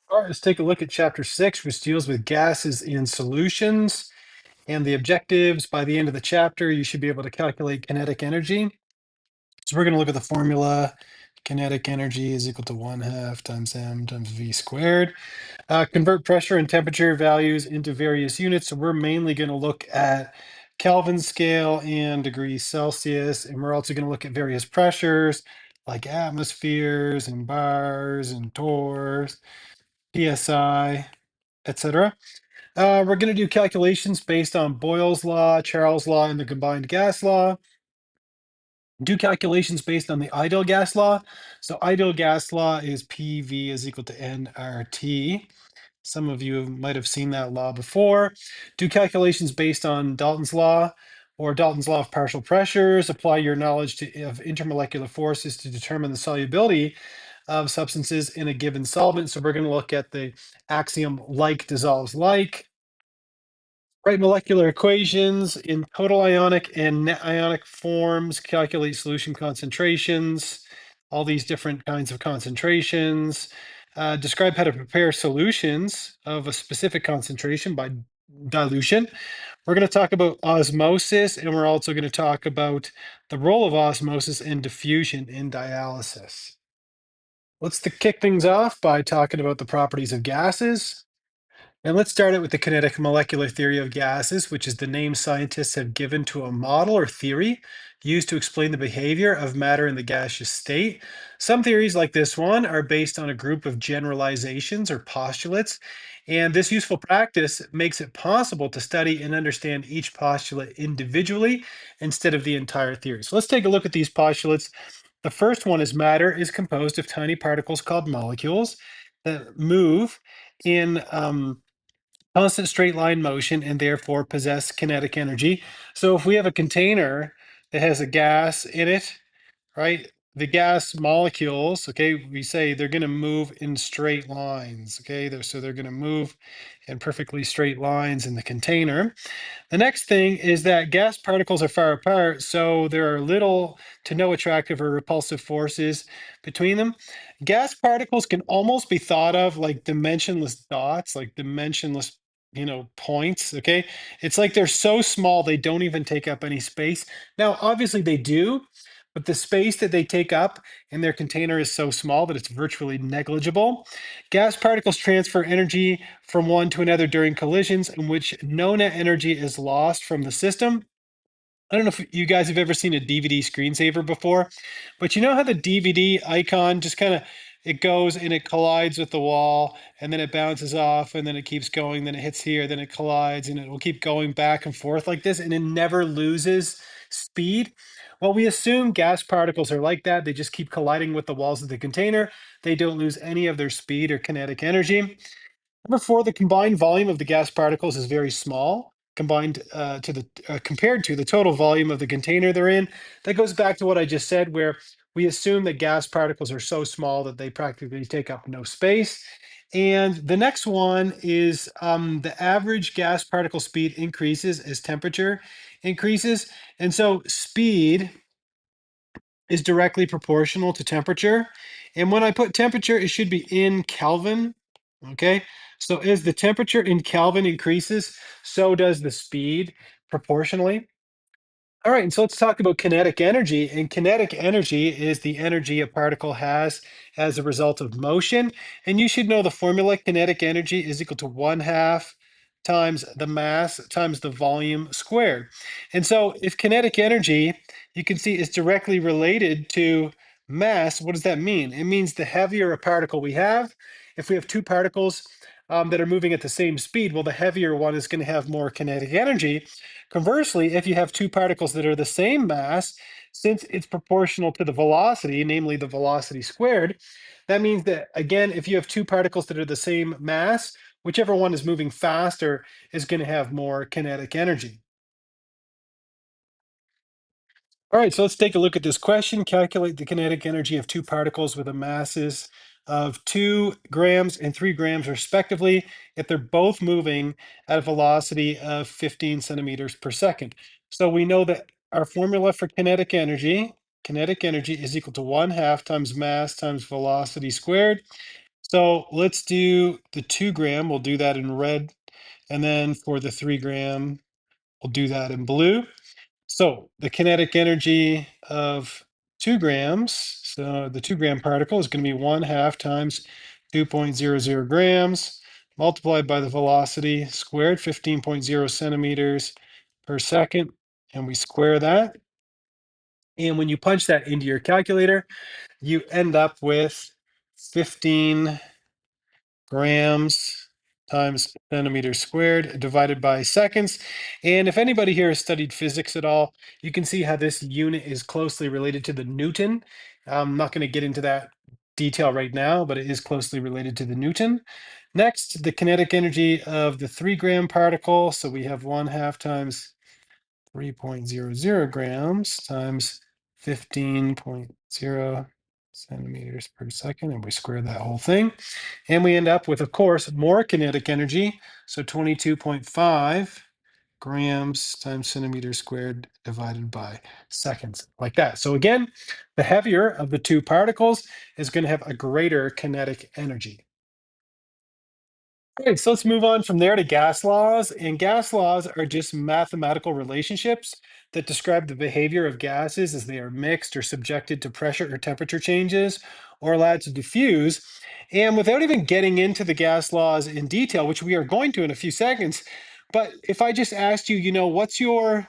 All right, let's take a look at chapter 6, which deals with gases in solutions and the objectives. By the end of the chapter, you should be able to calculate kinetic energy. So we're going to look at the formula. Kinetic energy is equal to 1/2 times m times v squared. Convert pressure and temperature values into various units. So we're mainly going to look at Kelvin scale and degrees Celsius, and we're also going to look at various pressures like atmospheres and bars and torrs, psi, etc. We're going to do calculations based on Boyle's law, Charles' law, and the combined gas law. Do calculations based on the ideal gas law. So ideal gas law is PV is equal to nRT. Some of you might have seen that law before. Do calculations based on Dalton's law or Dalton's law of partial pressures. Apply your knowledge of intermolecular forces to determine the solubility of substances in a given solvent. So we're going to look at the axiom like dissolves like. Write molecular equations in total ionic and net ionic forms, calculate solution concentrations, all these different kinds of concentrations. Describe how to prepare solutions of a specific concentration by dilution. We're going to talk about osmosis, and we're also going to talk about the role of osmosis and diffusion in dialysis. Let's kick things off by talking about the properties of gases. And let's start it with the kinetic molecular theory of gases, which is the name scientists have given to a model or theory used to explain the behavior of matter in the gaseous state. Some theories, like this one, are based on a group of generalizations or postulates. And this useful practice makes it possible to study and understand each postulate individually instead of the entire theory. So let's take a look at these postulates. The first one is matter is composed of tiny particles called molecules that move in constant straight line motion and therefore possess kinetic energy. So if we have a container that has a gas in it, right? The gas molecules, okay, we say they're going to move in straight lines, okay? So they're going to move in perfectly straight lines in the container. The next thing is that gas particles are far apart, so there are little to no attractive or repulsive forces between them. Gas particles can almost be thought of like dimensionless dots, like dimensionless, points, okay? It's like they're so small they don't even take up any space. Now, obviously they do, but the space that they take up in their container is so small that it's virtually negligible. Gas particles transfer energy from one to another during collisions in which no net energy is lost from the system. I don't know if you guys have ever seen a DVD screensaver before, but you know how the DVD icon just kind of it goes and it collides with the wall and then it bounces off and then it keeps going, then it hits here, then it collides and it will keep going back and forth like this and it never loses speed. Well, we assume gas particles are like that. They just keep colliding with the walls of the container. They don't lose any of their speed or kinetic energy. Number four, the combined volume of the gas particles is very small combined compared to the total volume of the container they're in. That goes back to what I just said, where we assume that gas particles are so small that they practically take up no space. And the next one is the average gas particle speed increases as temperature increases. And so speed is directly proportional to temperature. And when I put temperature, it should be in Kelvin. Okay. So as the temperature in Kelvin increases, so does the speed proportionally. All right, and so let's talk about kinetic energy. And kinetic energy is the energy a particle has as a result of motion. And you should know the formula. Kinetic energy is equal to 1/2 times the mass times the volume squared. And so if kinetic energy, you can see, is directly related to mass, what does that mean? It means the heavier a particle we have, if we have two particles that are moving at the same speed, well, the heavier one is going to have more kinetic energy. Conversely, if you have two particles that are the same mass, since it's proportional to the velocity, namely the velocity squared, that means that, again, if you have two particles that are the same mass, whichever one is moving faster is going to have more kinetic energy. All right, so let's take a look at this question. Calculate the kinetic energy of two particles with a masses of 2 grams and 3 grams respectively if they're both moving at a velocity of 15 centimeters per second. So we know that our formula for kinetic energy is equal to 1/2 times mass times velocity squared. So let's do the 2 gram. We'll do that in red. And then for the 3 gram, we'll do that in blue. So the kinetic energy of 2 grams, so the 2 gram particle is going to be 1/2 times 2.00 grams multiplied by the velocity squared, 15.0 centimeters per second. And we square that. And when you punch that into your calculator, you end up with 15 grams times centimeters squared divided by seconds. And if anybody here has studied physics at all, you can see how this unit is closely related to the Newton. I'm not going to get into that detail right now, but it is closely related to the Newton. Next, the kinetic energy of the 3 gram particle. So we have 1/2 times 3.00 grams times 15.0 centimeters per second, and we square that whole thing. And we end up with, of course, more kinetic energy. So 22.5 grams times centimeters squared divided by seconds, like that. So again, the heavier of the two particles is going to have a greater kinetic energy. Okay, so let's move on from there to gas laws. And gas laws are just mathematical relationships that describe the behavior of gases as they are mixed or subjected to pressure or temperature changes or allowed to diffuse. And without even getting into the gas laws in detail, which we are going to in a few seconds, but if I just asked you, what's your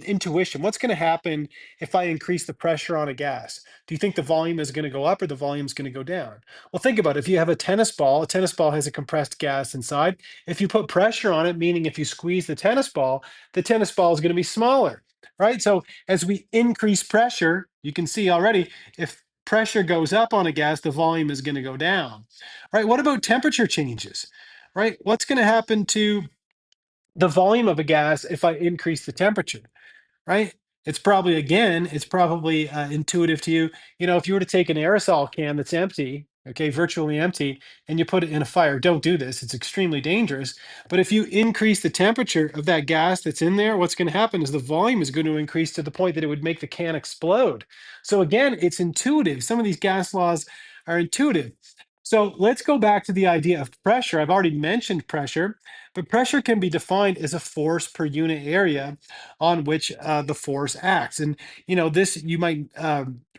intuition? What's going to happen if I increase the pressure on a gas? Do you think the volume is going to go up or the volume is going to go down? Well, think about it. If you have a tennis ball has a compressed gas inside. If you put pressure on it, meaning if you squeeze the tennis ball is going to be smaller, right? So as we increase pressure, you can see already if pressure goes up on a gas, the volume is going to go down, right? What about temperature changes, right? What's going to happen to the volume of a gas if I increase the temperature? Right? It's probably intuitive to you. If you were to take an aerosol can that's empty, okay, virtually empty, and you put it in a fire, don't do this. It's extremely dangerous. But if you increase the temperature of that gas that's in there, what's going to happen is the volume is going to increase to the point that it would make the can explode. So again, it's intuitive. Some of these gas laws are intuitive. So let's go back to the idea of pressure. I've already mentioned pressure, but pressure can be defined as a force per unit area on which the force acts. And this you might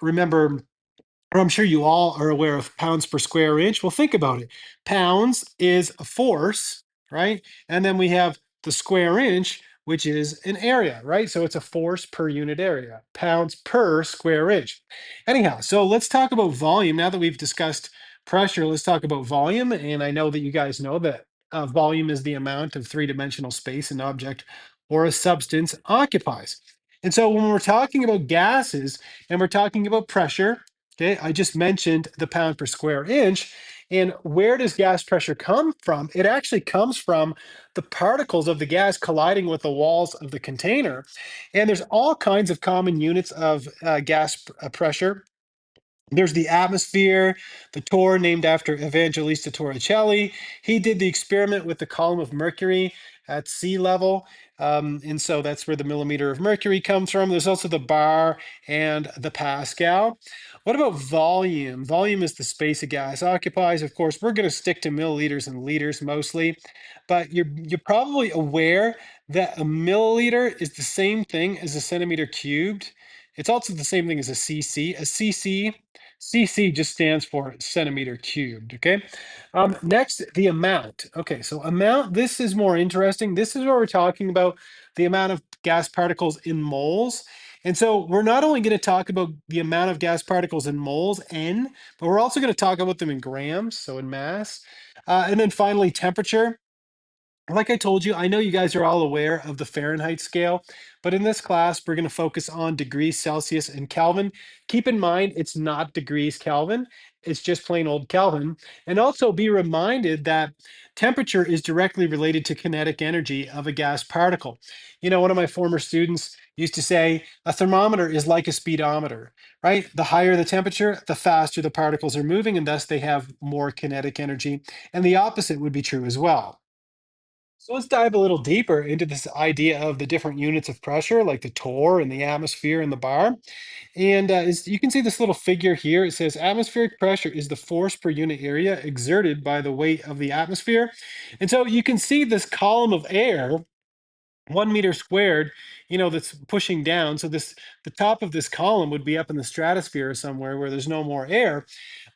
remember, or I'm sure you all are aware of pounds per square inch. Well, think about it. Pounds is a force, right? And then we have the square inch, which is an area, right? So it's a force per unit area, pounds per square inch. Anyhow, so let's talk about volume. Now that we've discussed pressure, let's talk about volume. And I know that you guys know that volume is the amount of three-dimensional space an object or a substance occupies. And so when we're talking about gases and we're talking about pressure, okay, I just mentioned the pound per square inch. And where does gas pressure come from? It actually comes from the particles of the gas colliding with the walls of the container. And there's all kinds of common units of pressure. There's the atmosphere, the torr named after Evangelista Torricelli. He did the experiment with the column of mercury at sea level. And so that's where the millimeter of mercury comes from. There's also the bar and the Pascal. What about volume? Volume is the space a gas occupies. Of course, we're going to stick to milliliters and liters mostly, but you're probably aware that a milliliter is the same thing as a centimeter cubed. It's also the same thing as a cc. CC just stands for centimeter cubed, okay? Next, the amount. Okay, so amount, this is more interesting. This is where we're talking about the amount of gas particles in moles. And so we're not only going to talk about the amount of gas particles in moles, N, but we're also going to talk about them in grams, so in mass. And then finally, temperature. Like I told you, I know you guys are all aware of the Fahrenheit scale, but in this class, we're going to focus on degrees Celsius and Kelvin. Keep in mind, it's not degrees Kelvin, it's just plain old Kelvin. And also be reminded that temperature is directly related to kinetic energy of a gas particle. One of my former students used to say, a thermometer is like a speedometer, right? The higher the temperature, the faster the particles are moving, and thus they have more kinetic energy. And the opposite would be true as well. So let's dive a little deeper into this idea of the different units of pressure, like the torr and the atmosphere and the bar. And you can see this little figure here. It says atmospheric pressure is the force per unit area exerted by the weight of the atmosphere. And so you can see this column of air, 1 meter squared, that's pushing down. So the top of this column would be up in the stratosphere somewhere where there's no more air,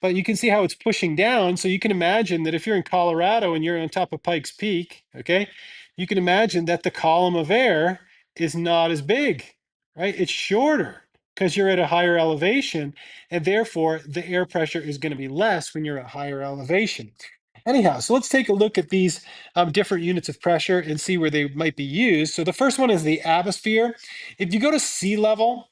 but you can see how it's pushing down. So you can imagine that if you're in Colorado and you're on top of Pikes Peak, okay, you can imagine that the column of air is not as big, right? It's shorter because you're at a higher elevation, and therefore the air pressure is going to be less when you're at higher elevation. Anyhow, so let's take a look at these different units of pressure and see where they might be used. So the first one is the atmosphere. If you go to sea level,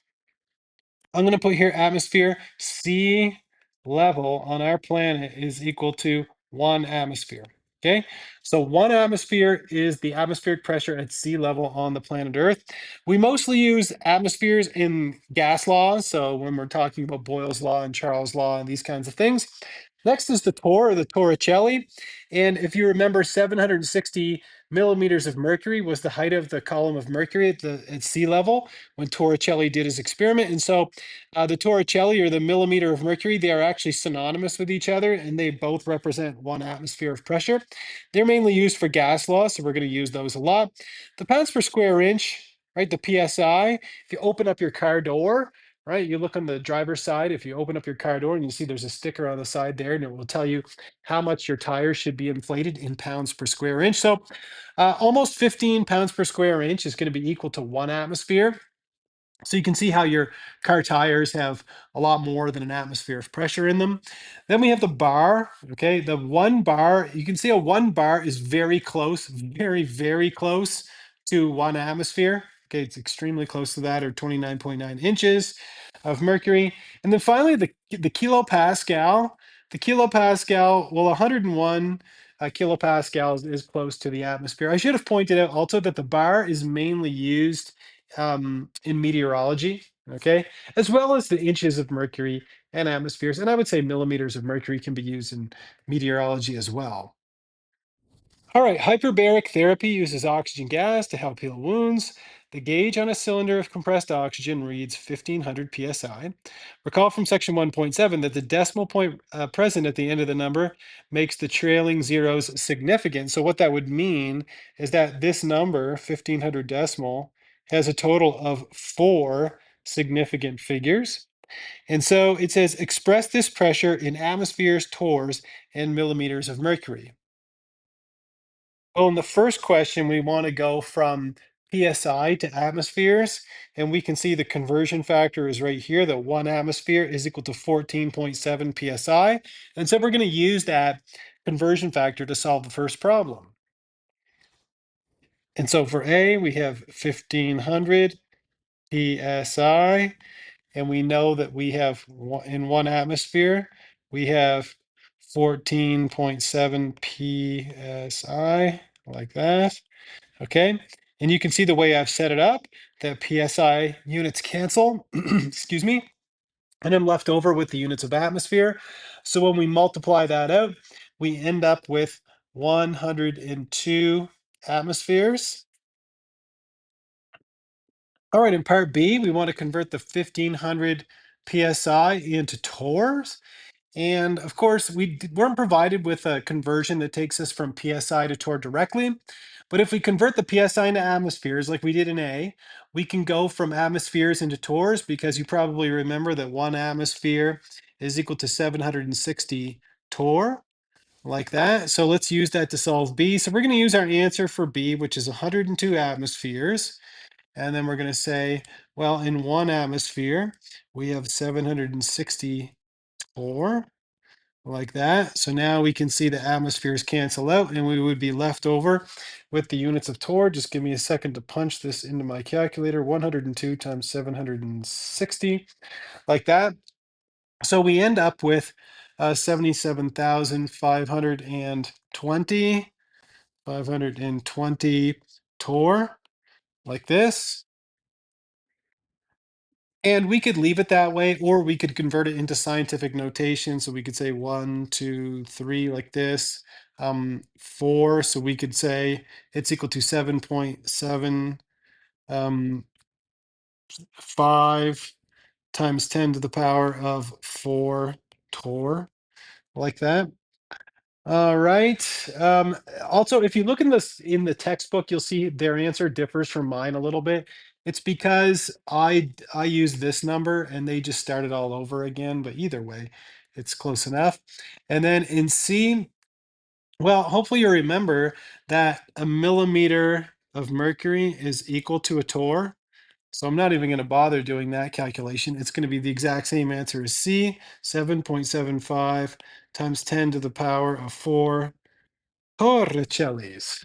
I'm going to put here atmosphere. Sea level on our planet is equal to 1 atmosphere. Okay, so 1 atmosphere is the atmospheric pressure at sea level on the planet Earth. We mostly use atmospheres in gas laws. So when we're talking about Boyle's law and Charles' law and these kinds of things. Next is the torr, or the Torricelli. And if you remember, 760 millimeters of mercury was the height of the column of mercury at sea level when Torricelli did his experiment. And so the Torricelli, or the millimeter of mercury, they are actually synonymous with each other, and they both represent 1 atmosphere of pressure. They're mainly used for gas laws, so we're going to use those a lot. The pounds per square inch, right, the PSI, if you open up your car door, right, you look on the driver's side, if you open up your car door and you see there's a sticker on the side there, and it will tell you how much your tires should be inflated in pounds per square inch. So almost 15 pounds per square inch is going to be equal to 1 atmosphere. So you can see how your car tires have a lot more than an atmosphere of pressure in them. Then we have the bar. Okay, the 1 bar, you can see a 1 bar is very close, very, very close to 1 atmosphere. Okay, it's extremely close to that, or 29.9 inches of mercury. And then finally, the kilopascal. The kilopascal, well, 101 kilopascals is close to the atmosphere. I should have pointed out also that the bar is mainly used in meteorology, okay, as well as the inches of mercury and atmospheres. And I would say millimeters of mercury can be used in meteorology as well. All right, hyperbaric therapy uses oxygen gas to help heal wounds. The gauge on a cylinder of compressed oxygen reads 1500 psi. Recall from section 1.7 that the decimal point present at the end of the number makes the trailing zeros significant. So, what that would mean is that this number, 1500 decimal, has a total of 4 significant figures. And so it says express this pressure in atmospheres, torrs, and millimeters of mercury. Well, in the first question, we want to go from PSI to atmospheres, and we can see the conversion factor is right here, that 1 atmosphere is equal to 14.7 PSI. And so we're going to use that conversion factor to solve the first problem. And so for A, we have 1500 PSI, and we know that we have in 1 atmosphere, we have 14.7 PSI, like that. Okay, and you can see the way I've set it up, that PSI units cancel, excuse me, and I'm left over with the units of atmosphere. So when we multiply that out, we end up with 102 atmospheres. All right, in part B, we want to convert the 1500 PSI into torrs. And of course, weren't provided with a conversion that takes us from PSI to torr directly. But if we convert the PSI into atmospheres like we did in A, we can go from atmospheres into torrs, because you probably remember that 1 atmosphere is equal to 760 torr, like that. So let's use that to solve B. So we're going to use our answer for B, which is 102 atmospheres. And then we're going to say, well, in 1 atmosphere, we have 760 torr, like that. So now we can see the atmospheres cancel out, and we would be left over with the units of torr. Just give me a second to punch this into my calculator. 102 times 760, like that. So we end up with 77,520, 520 torr, like this. And we could leave it that way, or we could convert it into scientific notation. So we could say 1, 2, 3, like this. 4. So we could say it's equal to 7.7 5 times 10 to the power of 4 torr, like that. All right. Also, if you look in this in the textbook, you'll see their answer differs from mine a little bit. It's because I used this number and they just started all over again. But either way, it's close enough. And then in C, well, hopefully you remember that a millimeter of mercury is equal to a torr. So I'm not even going to bother doing that calculation. It's going to be the exact same answer as C, 7.75 times 10 to the power of 4 torricellis.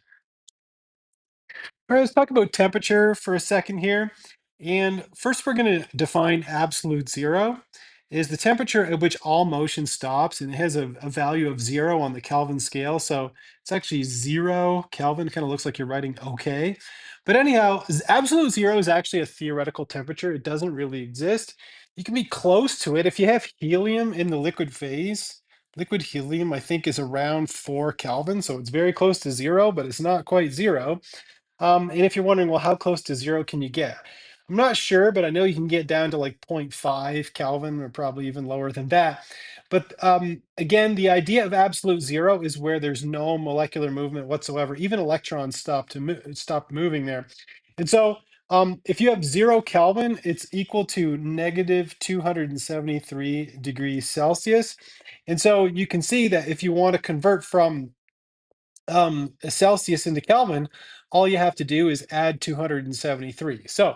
All right, let's talk about temperature for a second here. And first, we're going to define absolute zero is the temperature at which all motion stops, and it has a value of 0 on the Kelvin scale. So it's actually 0 Kelvin. Kind of looks like you're writing okay. But anyhow, absolute zero is actually a theoretical temperature. It doesn't really exist. You can be close to it if you have helium in the liquid phase. Liquid helium, I think, is around 4 Kelvin, so it's very close to 0, but it's not quite 0. And if you're wondering, well, how close to 0 can you get? I'm not sure, but I know you can get down to like 0.5 Kelvin or probably even lower than that. But again, the idea of absolute zero is where there's no molecular movement whatsoever. Even electrons stop moving there. And so if you have 0 Kelvin, it's equal to negative 273 degrees Celsius. And so you can see that if you want to convert from Celsius into Kelvin, all you have to do is add 273. So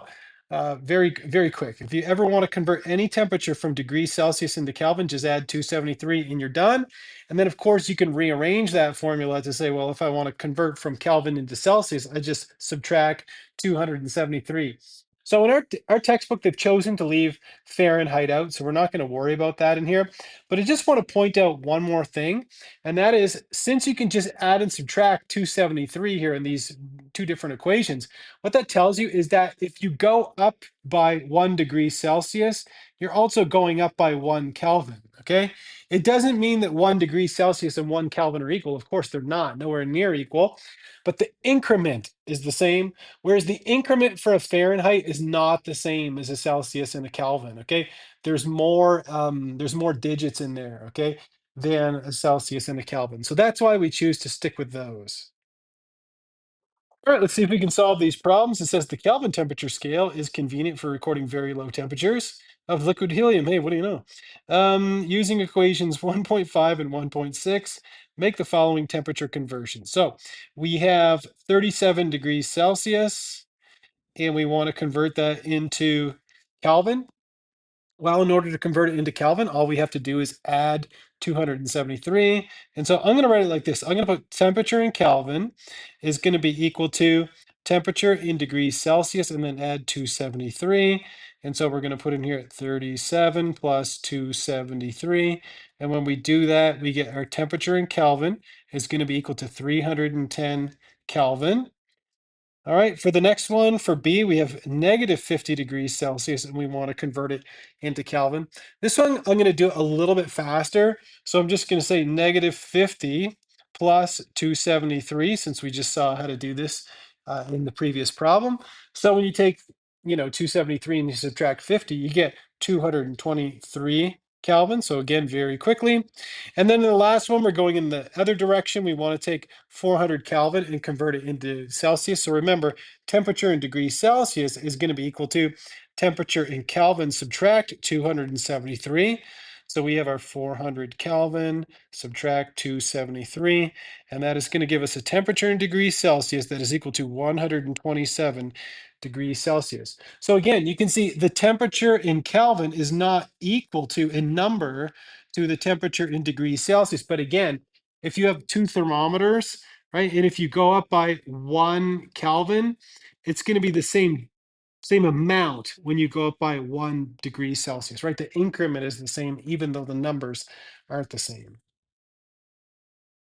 very quick. If you ever want to convert any temperature from degrees Celsius into Kelvin, just add 273 and you're done. And then of course you can rearrange that formula to say, well, if I want to convert from Kelvin into Celsius, I just subtract 273. So in our textbook, they've chosen to leave Fahrenheit out, so we're not going to worry about that in here. But I just want to point out one more thing. And that is, since you can just add and subtract 273 here in these two different equations, what that tells you is that if you go up by 1 degree Celsius, you're also going up by 1 Kelvin, okay? It doesn't mean that 1 degree Celsius and 1 Kelvin are equal. Of course, they're not, nowhere near equal. But the increment is the same, whereas the increment for a Fahrenheit is not the same as a Celsius and a Kelvin, okay? There's more digits in there, okay, than a Celsius and a Kelvin. So that's why we choose to stick with those. All right, let's see if we can solve these problems. It says the Kelvin temperature scale is convenient for recording very low temperatures of liquid helium. Hey, what do you know? Using equations 1.5 and 1.6, make the following temperature conversion. So we have 37 degrees Celsius, and we want to convert that into Kelvin. Well, in order to convert it into Kelvin, all we have to do is add 273. And so I'm going to write it like this. I'm going to put temperature in Kelvin is going to be equal to temperature in degrees Celsius and then add 273. And so we're going to put in here 37 plus 273. And when we do that, we get our temperature in Kelvin is going to be equal to 310 Kelvin. All right, for the next one, for B, we have negative 50 degrees Celsius, and we want to convert it into Kelvin. This one, I'm going to do it a little bit faster. So I'm just going to say negative 50 plus 273, since we just saw how to do this in the previous problem. So when you take, 273 and you subtract 50, you get 223 Kelvin. So again, very quickly. And then in the last one, we're going in the other direction. We want to take 400 Kelvin and convert it into Celsius. So remember, temperature in degrees Celsius is going to be equal to temperature in Kelvin subtract 273. So we have our 400 Kelvin subtract 273, and that is going to give us a temperature in degrees Celsius that is equal to 127 degrees Celsius. So again, you can see the temperature in Kelvin is not equal to in number to the temperature in degrees Celsius. But again, if you have two thermometers, right, and if you go up by 1 Kelvin, it's going to be the same amount when you go up by 1 degree Celsius, right? The increment is the same, even though the numbers aren't the same.